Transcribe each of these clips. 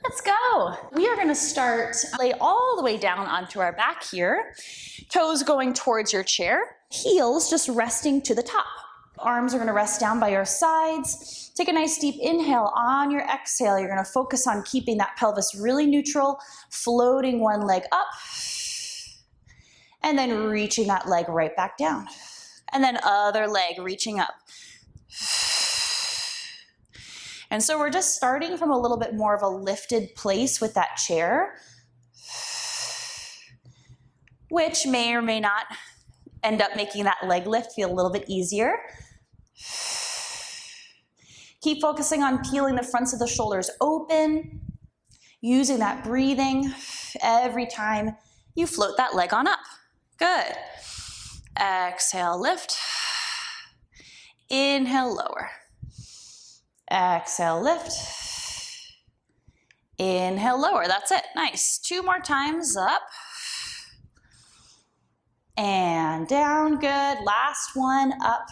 let's go. We are gonna start, lay all the way down onto our back here. Toes going towards your chair, heels just resting to the top. Arms are gonna rest down by your sides. Take a nice deep inhale. On your exhale, you're gonna focus on keeping that pelvis really neutral, floating one leg up, and then reaching that leg right back down. And then other leg reaching up. And so we're just starting from a little bit more of a lifted place with that chair, which may or may not end up making that leg lift feel a little bit easier. Keep focusing on peeling the fronts of the shoulders open, using that breathing every time you float that leg on up. Good. Exhale, lift. Inhale, lower. Exhale, lift. Inhale, lower. That's it. Nice. 2 more times. Up. And down. Good. Last one. Up.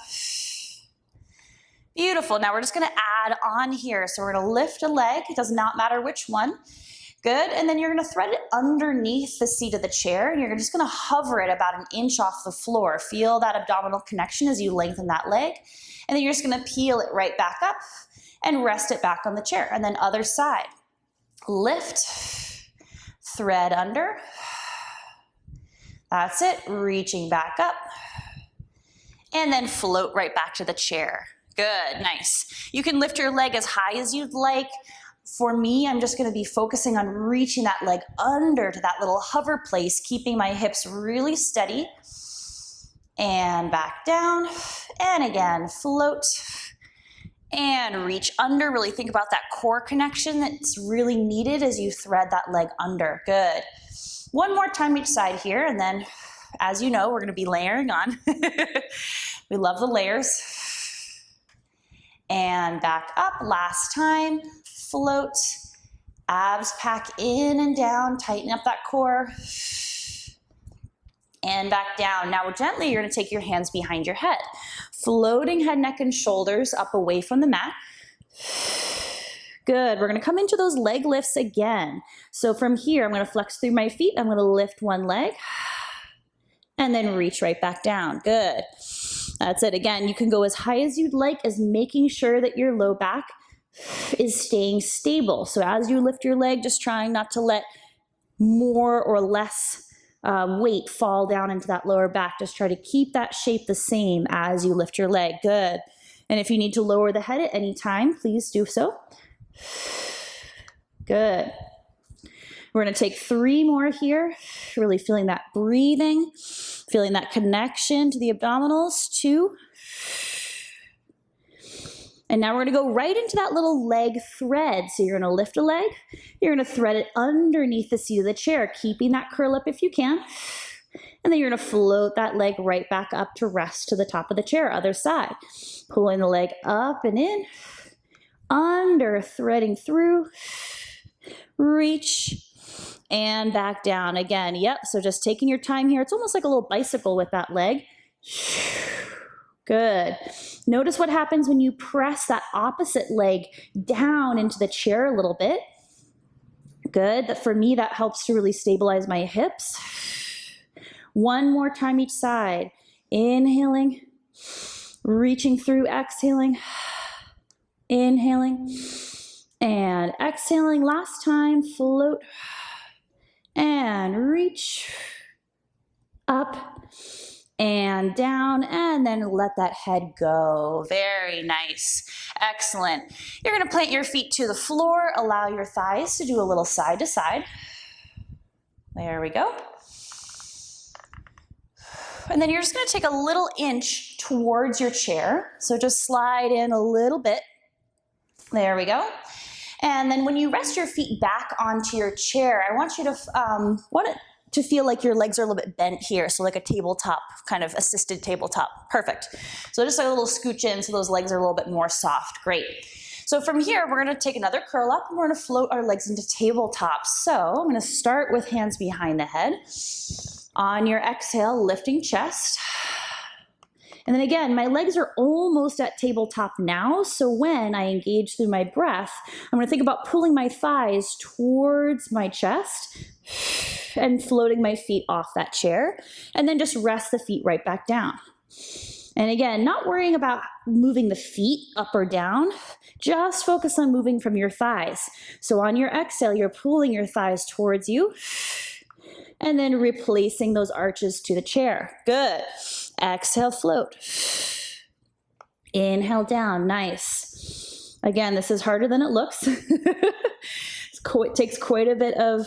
Beautiful. Now we're just going to add on here. So we're going to lift a leg. It does not matter which one. Good. And then you're going to thread it underneath the seat of the chair. And you're just going to hover it about 1 inch off the floor. Feel that abdominal connection as you lengthen that leg. And then you're just going to peel it right back up and rest it back on the chair. And then other side. Lift. Thread under. That's it. Reaching back up. And then float right back to the chair. Good, nice. You can lift your leg as high as you'd like. For me, I'm just gonna be focusing on reaching that leg under to that little hover place, keeping my hips really steady. And back down, and again, float. And reach under, really think about that core connection that's really needed as you thread that leg under. Good. One more time each side here, and then, as you know, we're gonna be layering on. We love the layers. And back up, last time, float, abs pack in and down, tighten up that core, and back down. Now gently, you're gonna take your hands behind your head, floating head, neck, and shoulders up away from the mat. Good, we're gonna come into those leg lifts again. So from here, I'm gonna flex through my feet, I'm gonna lift one leg, and then reach right back down, good. That's it. Again, you can go as high as you'd like, as making sure that your low back is staying stable. So as you lift your leg, just trying not to let more or less weight fall down into that lower back. Just try to keep that shape the same as you lift your leg. Good. And if you need to lower the head at any time, please do so. Good. We're going to take 3 more here, really feeling that breathing, feeling that connection to the abdominals. 2. And now we're going to go right into that little leg thread. So you're going to lift a leg, you're going to thread it underneath the seat of the chair, keeping that curl up if you can. And then you're going to float that leg right back up to rest to the top of the chair, other side. Pulling the leg up and in, under, threading through, reach, and back down again. Yep, so just taking your time here. It's almost like a little bicycle with that leg. Good. Notice what happens when you press that opposite leg down into the chair a little bit. Good. For me, that helps to really stabilize my hips. 1 more time each side. Inhaling, reaching through, exhaling, inhaling, and exhaling. Last time, float. And reach up and down, and then let that head go. Very nice. Excellent. You're going to plant your feet to the floor. Allow your thighs to do a little side to side. There we go. And then you're just going to take a little inch towards your chair. So just slide in a little bit. There we go. And then when you rest your feet back onto your chair, I want you to feel like your legs are a little bit bent here. So like a tabletop, kind of assisted tabletop. Perfect. So just a little scooch in so those legs are a little bit more soft. Great. So from here, we're going to take another curl up and we're going to float our legs into tabletops. So I'm going to start with hands behind the head. On your exhale, lifting chest. And then again, my legs are almost at tabletop now, so when I engage through my breath, I'm gonna think about pulling my thighs towards my chest and floating my feet off that chair, and then just rest the feet right back down. And again, not worrying about moving the feet up or down, just focus on moving from your thighs. So on your exhale, you're pulling your thighs towards you, and then replacing those arches to the chair. Good. Exhale, float. Inhale down, nice. Again, this is harder than it looks. It takes quite a bit of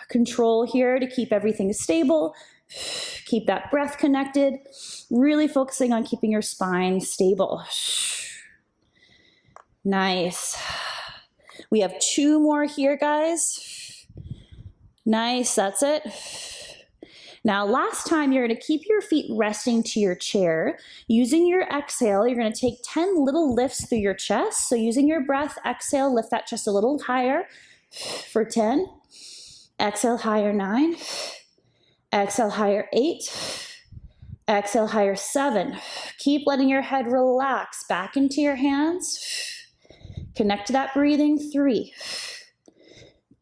control here to keep everything stable. Keep that breath connected. Really focusing on keeping your spine stable. Nice. We have 2 more here, guys. Nice, that's it. Now, last time, you're gonna keep your feet resting to your chair. Using your exhale, you're gonna take 10 little lifts through your chest. So using your breath, exhale, lift that chest a little higher for 10. Exhale, higher, 9. Exhale, higher, 8. Exhale, higher, 7. Keep letting your head relax back into your hands. Connect to that breathing, 3.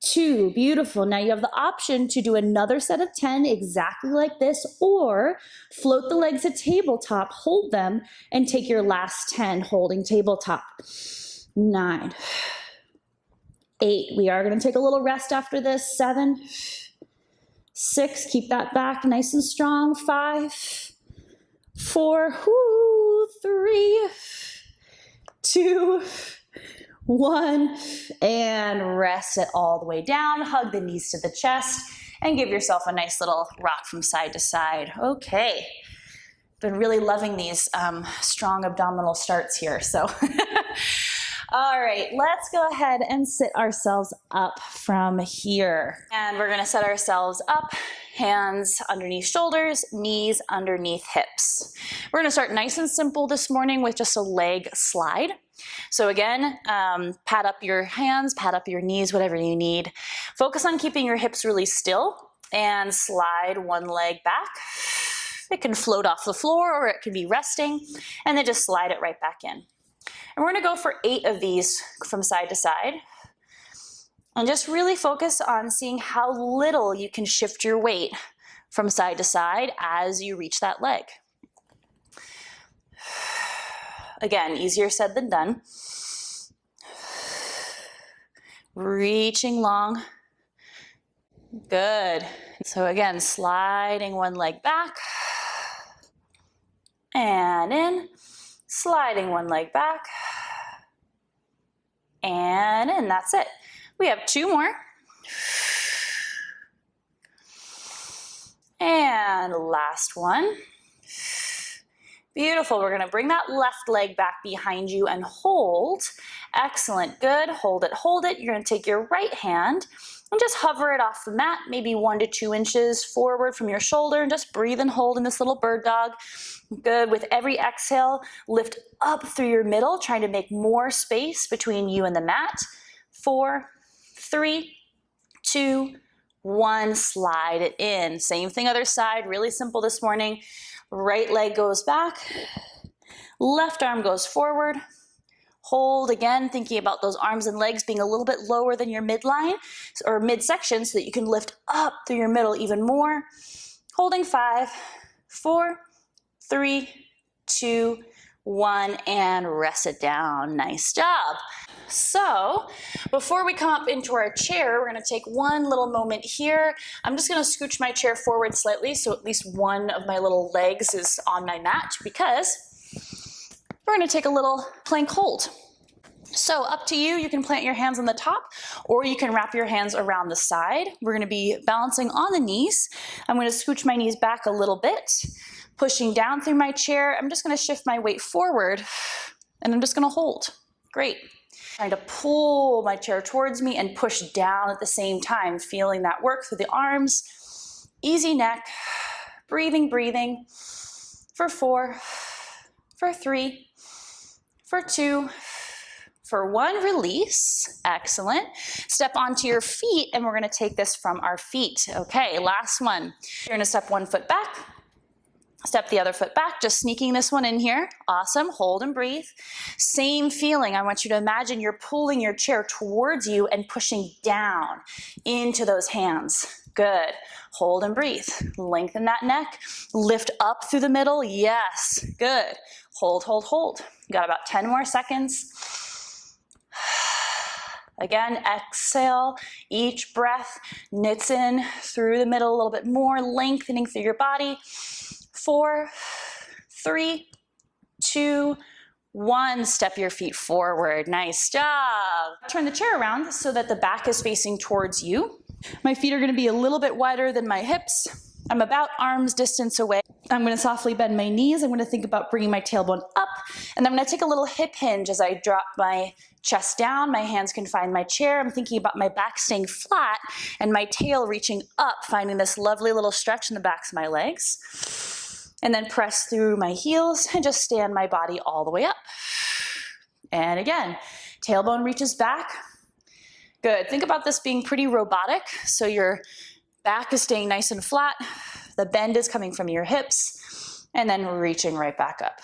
2, beautiful. Now you have the option to do another set of 10 exactly like this, or float the legs to tabletop, hold them, and take your last 10 holding tabletop. 9, 8, we are gonna take a little rest after this. 7, 6, keep that back nice and strong. 5, 4, 3, 2, 1, and rest it all the way down. Hug the knees to the chest and give yourself a nice little rock from side to side. Okay, been really loving these strong abdominal starts here, so. All right, let's go ahead and sit ourselves up from here. And we're gonna set ourselves up, hands underneath shoulders, knees underneath hips. We're gonna start nice and simple this morning with just a leg slide. So again, pat up your hands, pat up your knees, whatever you need. Focus on keeping your hips really still and slide one leg back. It can float off the floor or it can be resting, and then just slide it right back in. And we're gonna go for 8 of these from side to side. And just really focus on seeing how little you can shift your weight from side to side as you reach that leg. Again, easier said than done. Reaching long. Good. So again, sliding one leg back and in. Sliding one leg back and in. That's it. We have 2 more. And last one. Beautiful. We're going to bring that left leg back behind you and hold. Excellent. Good. Hold it. Hold it. You're going to take your right hand and just hover it off the mat, maybe 1 to 2 inches forward from your shoulder, and just breathe and hold in this little bird dog. Good. With every exhale, lift up through your middle, trying to make more space between you and the mat. 4, 3, 2, 1. Slide it in. Same thing other side. Really simple this morning. Right leg goes back, left arm goes forward, hold again, thinking about those arms and legs being a little bit lower than your midline or midsection so that you can lift up through your middle even more. Holding 5, 4, 3, 2, 1, and rest it down. Nice job. So before we come up into our chair, we're going to take one little moment here. I'm just going to scooch my chair forward slightly so at least one of my little legs is on my mat, because we're going to take a little plank hold. So up to you, you can plant your hands on the top or you can wrap your hands around the side. We're going to be balancing on the knees. I'm going to scooch my knees back a little bit, pushing down through my chair. I'm just going to shift my weight forward and I'm just going to hold. Great. Trying to pull my chair towards me and push down at the same time, feeling that work through the arms. Easy neck. Breathing, breathing. For 4, for 3, for 2, for 1, release. Excellent. Step onto your feet and we're going to take this from our feet. Okay, last one. You're going to step 1 foot back, Step the other foot back, just sneaking this one in here. Awesome, hold and breathe. Same feeling, I want you to imagine you're pulling your chair towards you and pushing down into those hands. Good, hold and breathe. Lengthen that neck, lift up through the middle, yes, good. Hold, hold, hold. You got about 10 more seconds. Again, exhale, each breath knits in through the middle a little bit more, lengthening through your body. 4, 3, 2, 1. Step your feet forward. Nice job. Turn the chair around so that the back is facing towards you. My feet are going to be a little bit wider than my hips. I'm about arm's distance away. I'm going to softly bend my knees. I'm going to think about bringing my tailbone up, and I'm going to take a little hip hinge as I drop my chest down. My hands can find my chair. I'm thinking about my back staying flat and my tail reaching up, finding this lovely little stretch in the backs of my legs. And then press through my heels and just stand my body all the way up. And again, tailbone reaches back. Good. Think about this being pretty robotic. So your back is staying nice and flat. The bend is coming from your hips and then reaching right back up.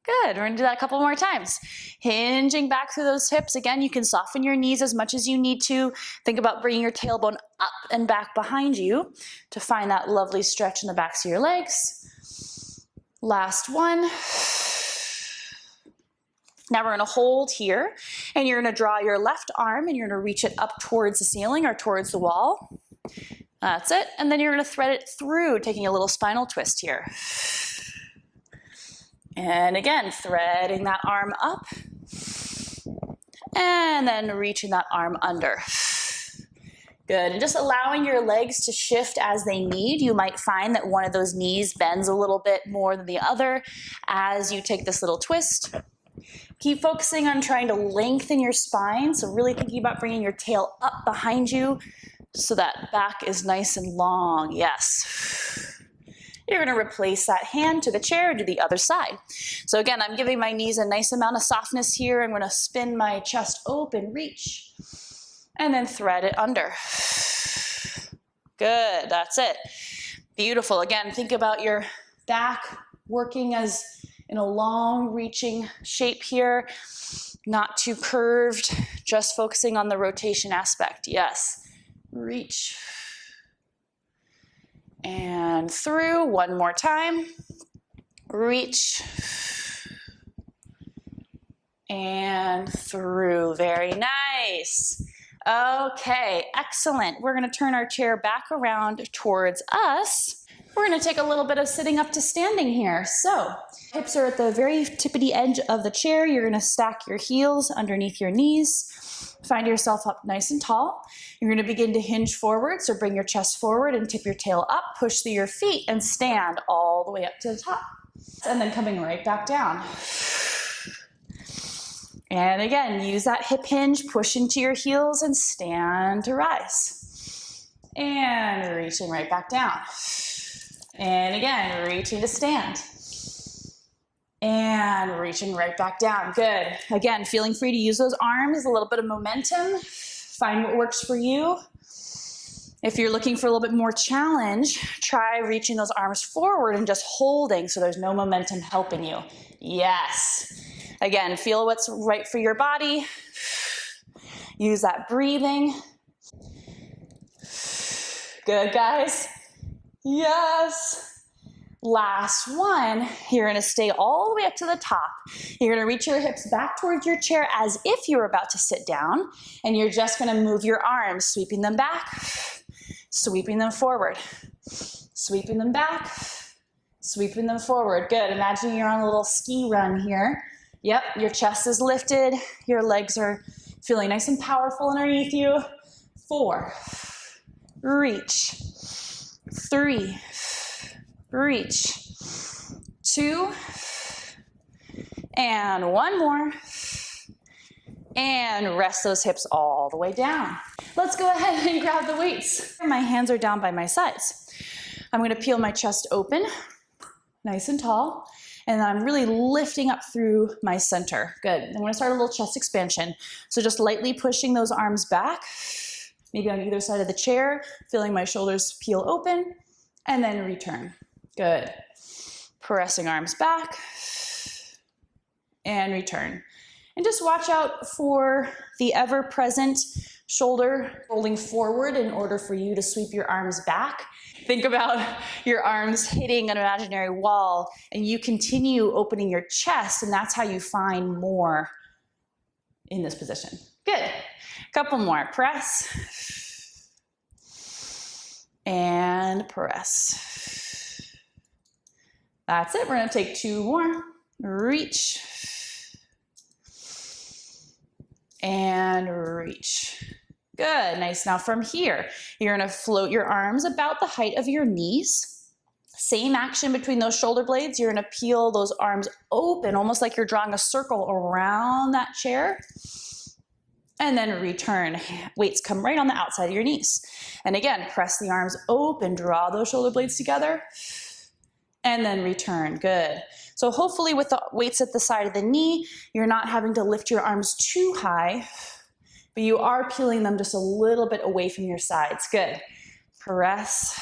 Good. We're going to do that a couple more times. Hinging back through those hips. Again, you can soften your knees as much as you need to. Think about bringing your tailbone up and back behind you to find that lovely stretch in the backs of your legs. Last one. Now we're going to hold here, and you're going to draw your left arm and you're going to reach it up towards the ceiling or towards the wall. That's it. And then you're going to thread it through, taking a little spinal twist here. And again, threading that arm up and then reaching that arm under. Good, and just allowing your legs to shift as they need. You might find that one of those knees bends a little bit more than the other as you take this little twist. Keep focusing on trying to lengthen your spine, so really thinking about bringing your tail up behind you so that back is nice and long, yes. You're going to replace that hand to the chair to the other side. So again, I'm giving my knees a nice amount of softness here. I'm going to spin my chest open, reach, and then thread it under. Good, that's it. Beautiful. Again, think about your back working as in a long reaching shape here, not too curved, just focusing on the rotation aspect. Yes, reach. And through, one more time, reach, and through, very nice. Okay, excellent. We're gonna turn our chair back around towards us. We're gonna take a little bit of sitting up to standing here. So, hips are at the very tippity edge of the chair. You're gonna stack your heels underneath your knees. Find yourself up nice and tall. You're going to begin to hinge forward, so bring your chest forward and tip your tail up, push through your feet and stand all the way up to the top. And then coming right back down. And again, use that hip hinge, push into your heels and stand to rise. And reaching right back down. And again, reaching to stand. And reaching right back down. Good. Again, feeling free to use those arms, a little bit of momentum. Find what works for you. If you're looking for a little bit more challenge, try reaching those arms forward and just holding so there's no momentum helping you. Yes. Again, feel what's right for your body. Use that breathing. Good, guys. Yes. Last one, you're gonna stay all the way up to the top. You're gonna reach your hips back towards your chair as if you were about to sit down, and you're just gonna move your arms, sweeping them back, sweeping them forward, sweeping them back, sweeping them forward. Good, imagine you're on a little ski run here. Yep, your chest is lifted, your legs are feeling nice and powerful underneath you. 4, reach, 3, reach, 2, and one more, and rest those hips all the way down. Let's go ahead and grab the weights. My hands are down by my sides. I'm going to peel my chest open, nice and tall, and I'm really lifting up through my center. Good. I'm going to start a little chest expansion. So just lightly pushing those arms back, maybe on either side of the chair, feeling my shoulders peel open, and then return. Good. Pressing arms back and return. And just watch out for the ever-present shoulder rolling forward in order for you to sweep your arms back. Think about your arms hitting an imaginary wall, and you continue opening your chest, and that's how you find more in this position. Good. Couple more. Press. And press. That's it. We're going to take 2 more. Reach. And reach. Good, nice. Now from here, you're gonna float your arms about the height of your knees. Same action between those shoulder blades. You're gonna peel those arms open, almost like you're drawing a circle around that chair. And then return. Weights come right on the outside of your knees. And again, press the arms open, draw those shoulder blades together, and then return. Good. So hopefully with the weights at the side of the knee, you're not having to lift your arms too high, but you are peeling them just a little bit away from your sides. Good. Press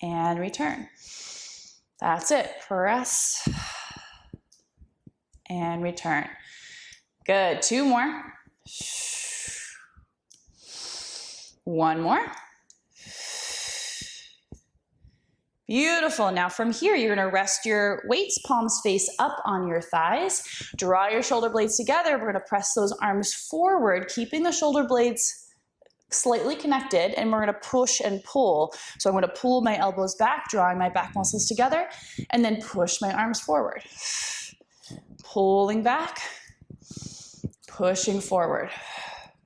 and return. That's it. Press and return. Good. 2 more. 1 more. Beautiful. Now from here, you're going to rest your weights, palms face up on your thighs. Draw your shoulder blades together. We're going to press those arms forward, keeping the shoulder blades slightly connected, and we're going to push and pull. So I'm going to pull my elbows back, drawing my back muscles together, and then push my arms forward. Pulling back, pushing forward.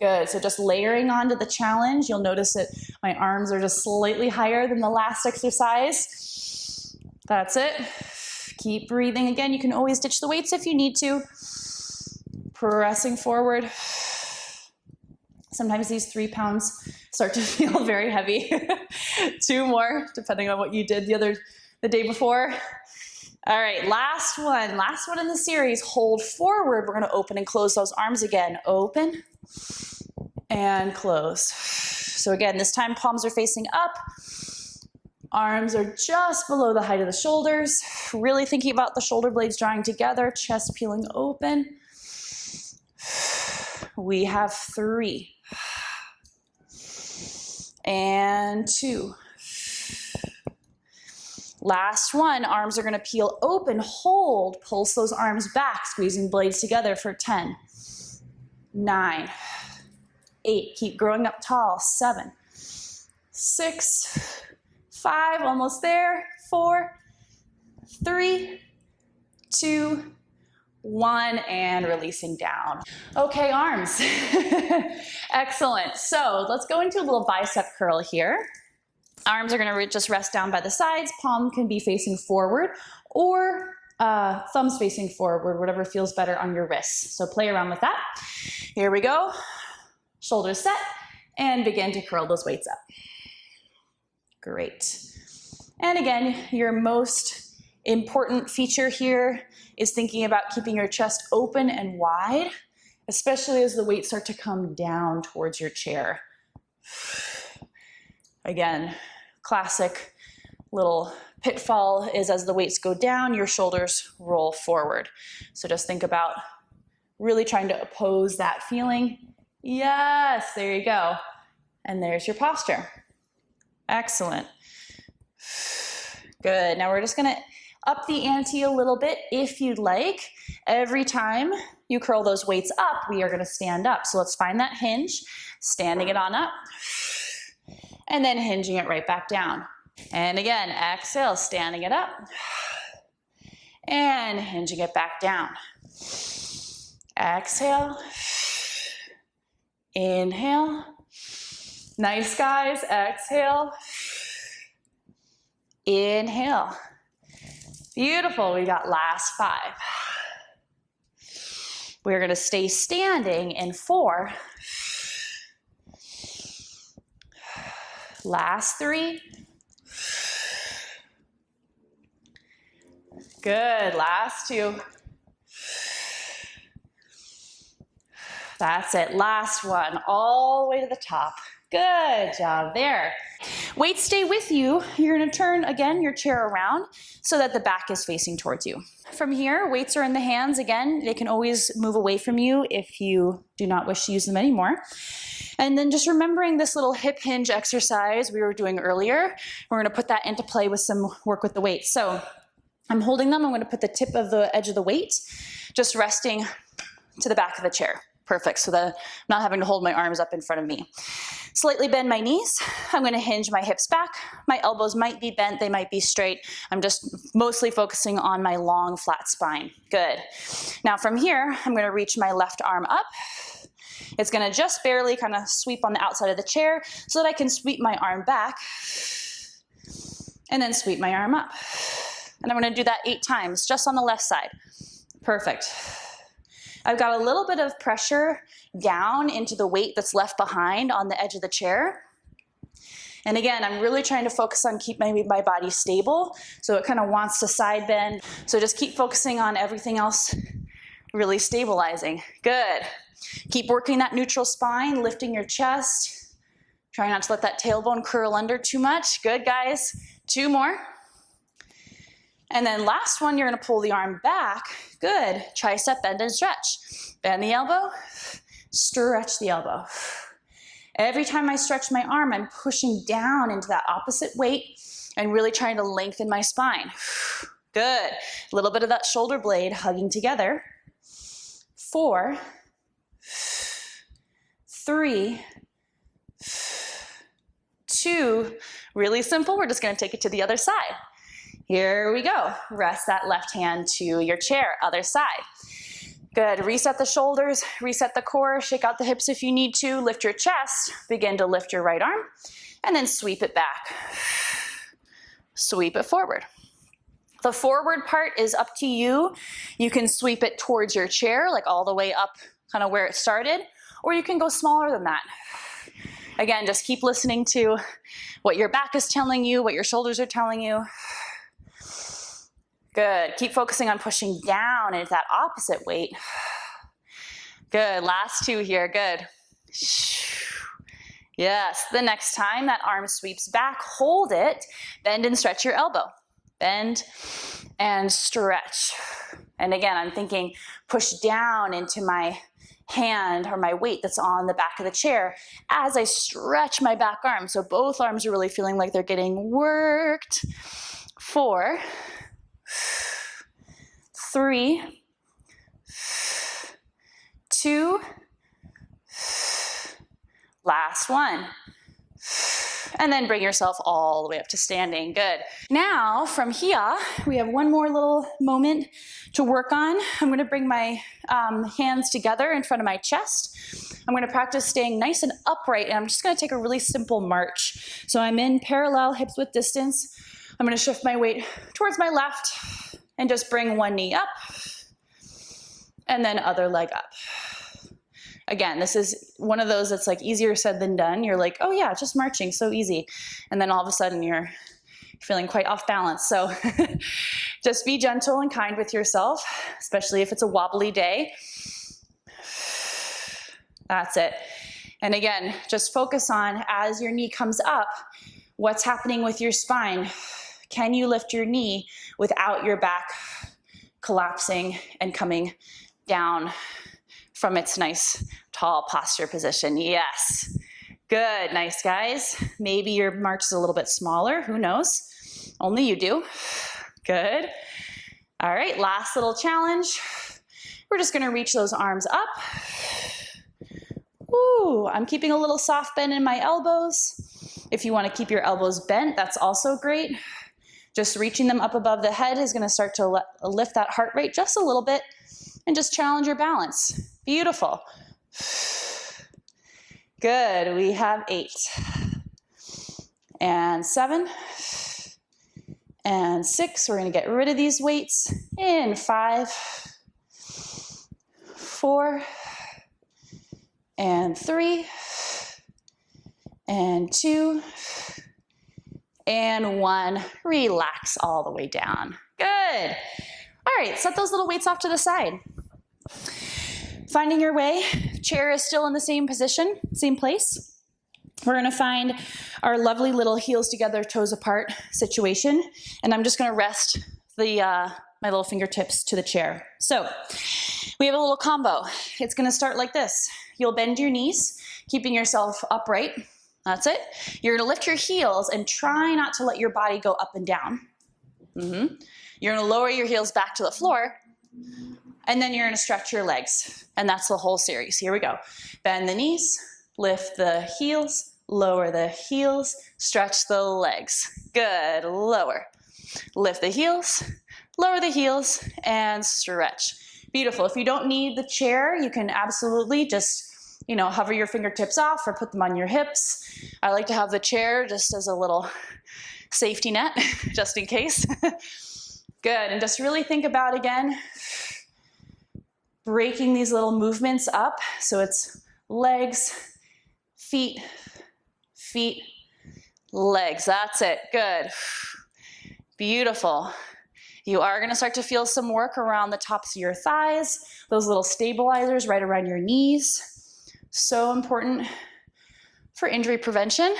Good. So just layering onto the challenge. You'll notice that my arms are just slightly higher than the last exercise. That's it. Keep breathing. Again, you can always ditch the weights if you need to. Pressing forward. Sometimes these 3 pounds start to feel very heavy. 2 more, depending on what you did the day before. All right, last one in the series. Hold forward. We're going to open and close those arms again. Open and close. So again, this time palms are facing up. Arms are just below the height of the shoulders. Really thinking about the shoulder blades drawing together, chest peeling open. We have 3. And 2. Last one, arms are going to peel open, hold, pulse those arms back, squeezing blades together for 10, 9, 8, keep growing up tall, 7, 6, 5, almost there, 4, 3, 2, 1, and releasing down. Okay, arms. Excellent. So let's go into a little bicep curl here. Arms are going to just rest down by the sides. Palm can be facing forward or thumbs facing forward, whatever feels better on your wrists. So play around with that. Here we go. Shoulders set and begin to curl those weights up. Great. And again, your most important feature here is thinking about keeping your chest open and wide, especially as the weights start to come down towards your chair. Again, classic little pitfall is as the weights go down, your shoulders roll forward. So just think about really trying to oppose that feeling. Yes, there you go. And there's your posture. Excellent. Good. Now we're just going to up the ante a little bit if you'd like. Every time you curl those weights up, we are going to stand up. So let's find that hinge, standing it on up, and then hinging it right back down. And again, exhale, standing it up, and hinging it back down. Exhale, inhale. Nice, guys. Exhale, inhale. Beautiful. We got last 5. We're going to stay standing in 4. Last 3. Good. Last 2. That's it. Last one. All the way to the top. Good job there. Weights stay with you. You're gonna turn, again, your chair around so that the back is facing towards you. From here, weights are in the hands. Again, they can always move away from you if you do not wish to use them anymore. And then just remembering this little hip hinge exercise we were doing earlier, we're gonna put that into play with some work with the weights. So I'm holding them. I'm gonna put the tip of the edge of the weight just resting to the back of the chair. Perfect, so that I'm not having to hold my arms up in front of me. Slightly bend my knees. I'm gonna hinge my hips back. My elbows might be bent, they might be straight. I'm just mostly focusing on my long, flat spine. Good. Now from here, I'm gonna reach my left arm up. It's gonna just barely kind of sweep on the outside of the chair so that I can sweep my arm back and then sweep my arm up. And I'm gonna do that 8 times, just on the left side. Perfect. I've got a little bit of pressure down into the weight that's left behind on the edge of the chair. And again, I'm really trying to focus on keeping my body stable, so it kind of wants to side bend. So just keep focusing on everything else really stabilizing. Good. Keep working that neutral spine, lifting your chest. Try not to let that tailbone curl under too much. Good, guys. 2 more. And then last one, you're gonna pull the arm back. Good. Tricep bend and stretch. Bend the elbow, stretch the elbow. Every time I stretch my arm, I'm pushing down into that opposite weight and really trying to lengthen my spine. Good. A little bit of that shoulder blade hugging together. 4, 3, 2. Really simple. We're just gonna take it to the other side. Here we go. Rest that left hand to your chair, other side. Good, reset the shoulders, reset the core, shake out the hips if you need to, lift your chest, begin to lift your right arm, and then sweep it back. Sweep it forward. The forward part is up to you. You can sweep it towards your chair, like all the way up, kind of where it started, or you can go smaller than that. Again, just keep listening to what your back is telling you, what your shoulders are telling you. Good, keep focusing on pushing down into that opposite weight. Good, last 2 here, good. Yes, the next time that arm sweeps back, hold it, bend and stretch your elbow. Bend and stretch. And again, I'm thinking push down into my hand or my weight that's on the back of the chair as I stretch my back arm. So both arms are really feeling like they're getting worked. 4, 3, 2, last one. And then bring yourself all the way up to standing. Good. Now from here, we have one more little moment to work on. I'm gonna bring my hands together in front of my chest. I'm gonna practice staying nice and upright, and I'm just gonna take a really simple march. So I'm in parallel, hips width distance. I'm gonna shift my weight towards my left and just bring one knee up and then other leg up. Again, this is one of those that's like easier said than done. You're like, oh yeah, just marching, so easy. And then all of a sudden you're feeling quite off balance. So just be gentle and kind with yourself, especially if it's a wobbly day. That's it. And again, just focus on, as your knee comes up, what's happening with your spine. Can you lift your knee without your back collapsing and coming down from its nice tall posture position? Yes. Good, nice guys. Maybe your march is a little bit smaller, who knows? Only you do. Good. All right, last little challenge. We're just gonna reach those arms up. Ooh, I'm keeping a little soft bend in my elbows. If you wanna keep your elbows bent, that's also great. Just reaching them up above the head is gonna start to lift that heart rate just a little bit and just challenge your balance. Beautiful. Good, we have 8. And 7. And 6, we're gonna get rid of these weights. In 5, 4, and 3, and 2, and 1. Relax all the way down. Good. All right, set those little weights off to the side. Finding your way, chair is still in the same position, same place. We're gonna find our lovely little heels together, toes apart situation, and I'm just gonna rest my little fingertips to the chair. So we have a little combo. It's gonna start like this. You'll bend your knees, keeping yourself upright. That's it. You're gonna lift your heels and try not to let your body go up and down. You're gonna lower your heels back to the floor, and then you're gonna stretch your legs. And that's the whole series. Here we go. Bend the knees, lift the heels, lower the heels, stretch the legs. Good, lower. Lift the heels, lower the heels, and stretch. Beautiful. If you don't need the chair, you can absolutely just, hover your fingertips off or put them on your hips. I like to have the chair just as a little safety net, just in case. Good, and just really think about, again, breaking these little movements up. So it's legs, feet, feet, legs. That's it, good. Beautiful. You are gonna start to feel some work around the tops of your thighs, those little stabilizers right around your knees. So important for injury prevention.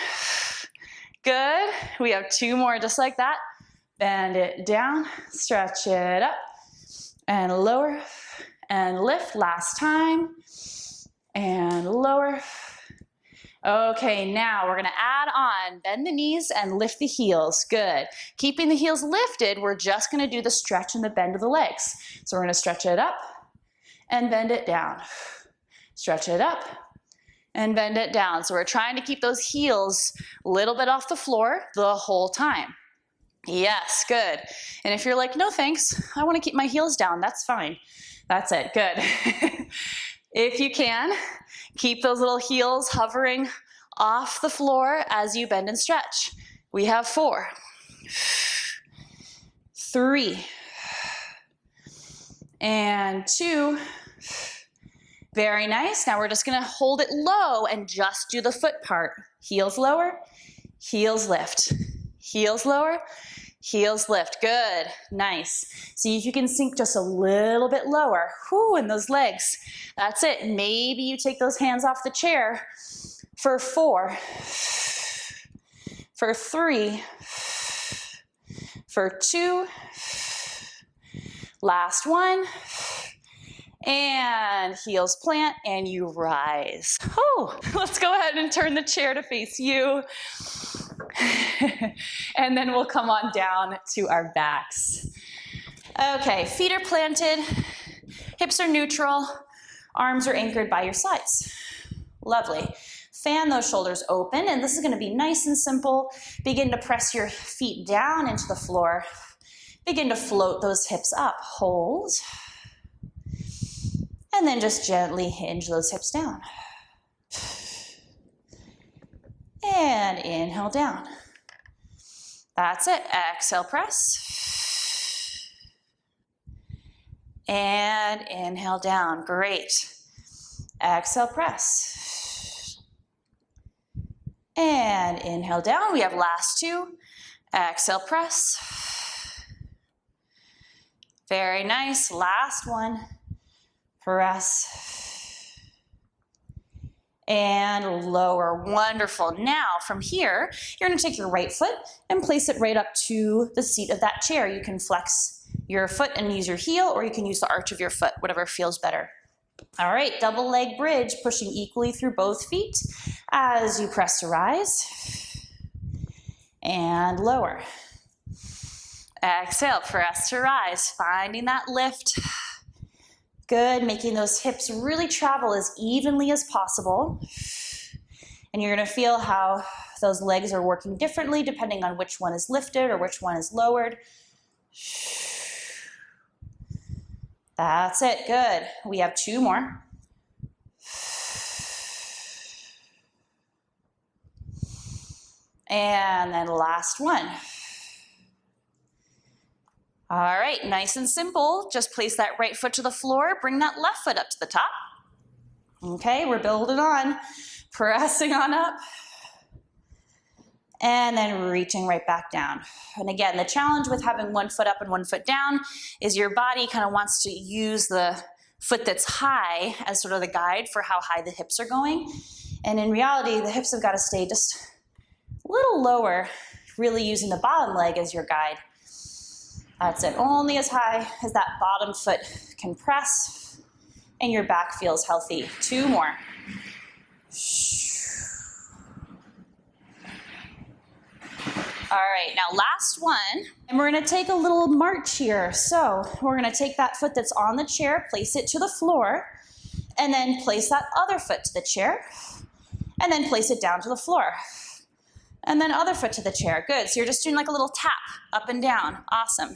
Good, we have 2 more just like that. Bend it down, stretch it up, and lower, and lift. Last time, and lower. Okay, now we're gonna add on, bend the knees and lift the heels. Good. Keeping the heels lifted, we're just gonna do the stretch and the bend of the legs. So we're gonna stretch it up and bend it down. Stretch it up and bend it down. So we're trying to keep those heels a little bit off the floor the whole time. Yes, good. And if you're like, no thanks, I wanna keep my heels down, that's fine. That's it, good. If you can, keep those little heels hovering off the floor as you bend and stretch. We have 4, 3, and 2. Very nice. Now we're just gonna hold it low and just do the foot part. Heels lower, heels lift. Heels lower, heels lift. Good, nice. See if you can sink just a little bit lower. Whew, in those legs. That's it. Maybe you take those hands off the chair for 4, for 3, for 2, last one, and heels plant, and you rise. Oh, let's go ahead and turn the chair to face you. And then we'll come on down to our backs. Okay, feet are planted, hips are neutral, arms are anchored by your sides. Lovely. Fan those shoulders open, and this is gonna be nice and simple. Begin to press your feet down into the floor. Begin to float those hips up. Hold. And then just gently hinge those hips down. And inhale down. That's it. Exhale, press. And inhale down. Great. Exhale, press. And inhale down. We have last 2. Exhale, press. Very nice. Last one. Press. And lower. Wonderful. Now from here, you're going to take your right foot and place it right up to the seat of that chair. You can flex your foot and use your heel, or you can use the arch of your foot, whatever feels better. All right, double leg bridge, pushing equally through both feet as you press to rise and lower. Exhale, press to rise, finding that lift. Good, making those hips really travel as evenly as possible. And you're gonna feel how those legs are working differently depending on which one is lifted or which one is lowered. That's it, good. We have 2 more. And then last one. All right, nice and simple. Just place that right foot to the floor, bring that left foot up to the top. Okay, we're building on, pressing on up, and then reaching right back down. And again, the challenge with having one foot up and one foot down is your body kind of wants to use the foot that's high as sort of the guide for how high the hips are going. And in reality, the hips have got to stay just a little lower, really using the bottom leg as your guide. That's it, only as high as that bottom foot can press and your back feels healthy. 2 more. All right, now last one, and we're gonna take a little march here. So we're gonna take that foot that's on the chair, place it to the floor, and then place that other foot to the chair, and then place it down to the floor. And then other foot to the chair. Good, so you're just doing like a little tap up and down. Awesome.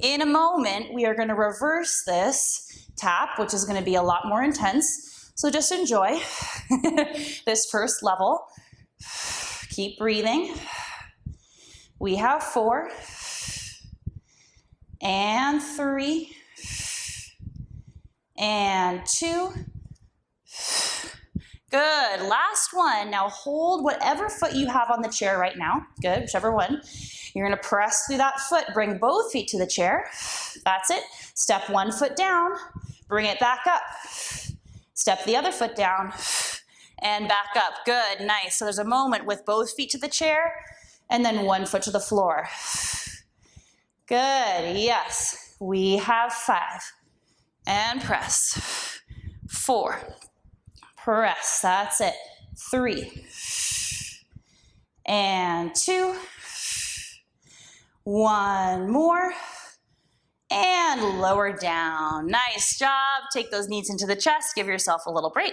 In a moment, we are gonna reverse this tap, which is gonna be a lot more intense. So just enjoy this first level. Keep breathing. We have 4, and 3, and 2. Good, last one. Now hold whatever foot you have on the chair right now. Good, whichever one. You're gonna press through that foot, bring both feet to the chair. That's it. Step one foot down, bring it back up. Step the other foot down, and back up. Good, nice. So there's a moment with both feet to the chair, and then one foot to the floor. Good, yes. We have 5. And press. 4. Press, that's it. 3. And 2. 1 more. And lower down. Nice job. Take those knees into the chest. Give yourself a little break.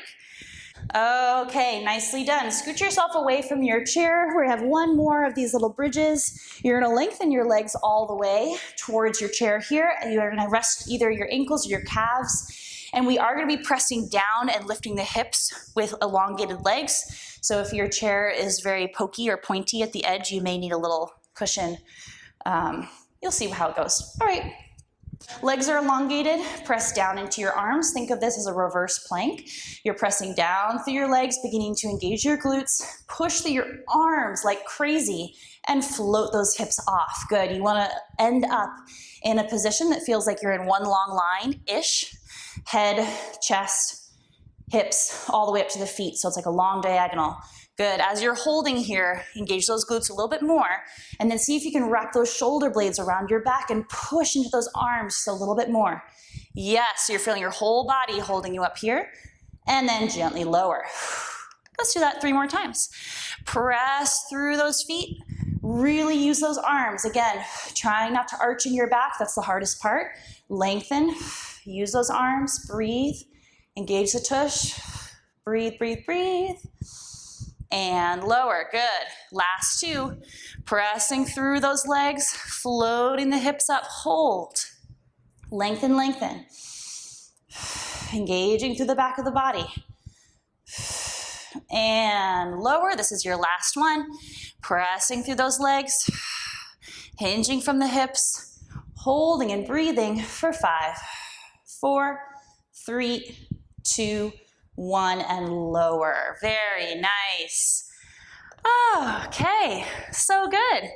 Okay, nicely done. Scoot yourself away from your chair. We have 1 more of these little bridges. You're gonna lengthen your legs all the way towards your chair here, and you're gonna rest either your ankles or your calves. And we are gonna be pressing down and lifting the hips with elongated legs. So if your chair is very pokey or pointy at the edge, you may need a little cushion. You'll see how it goes. All right. Legs are elongated, press down into your arms. Think of this as a reverse plank. You're pressing down through your legs, beginning to engage your glutes. Push through your arms like crazy and float those hips off. Good, you wanna end up in a position that feels like you're in one long line-ish. Head, chest, hips, all the way up to the feet. So it's like a long diagonal. Good, as you're holding here, engage those glutes a little bit more, and then see if you can wrap those shoulder blades around your back and push into those arms just a little bit more. Yes, so you're feeling your whole body holding you up here, and then gently lower. Let's do that 3 more times. Press through those feet, really use those arms. Again, trying not to arch in your back, that's the hardest part. Lengthen, use those arms, breathe, engage the tush, breathe, breathe, breathe. And lower, good. Last 2, pressing through those legs, floating the hips up, hold. Lengthen, lengthen. Engaging through the back of the body. And lower, this is your last one. Pressing through those legs, hinging from the hips, holding and breathing for 5, 4, 3, 2, 1, and lower. Very nice. Okay, so good.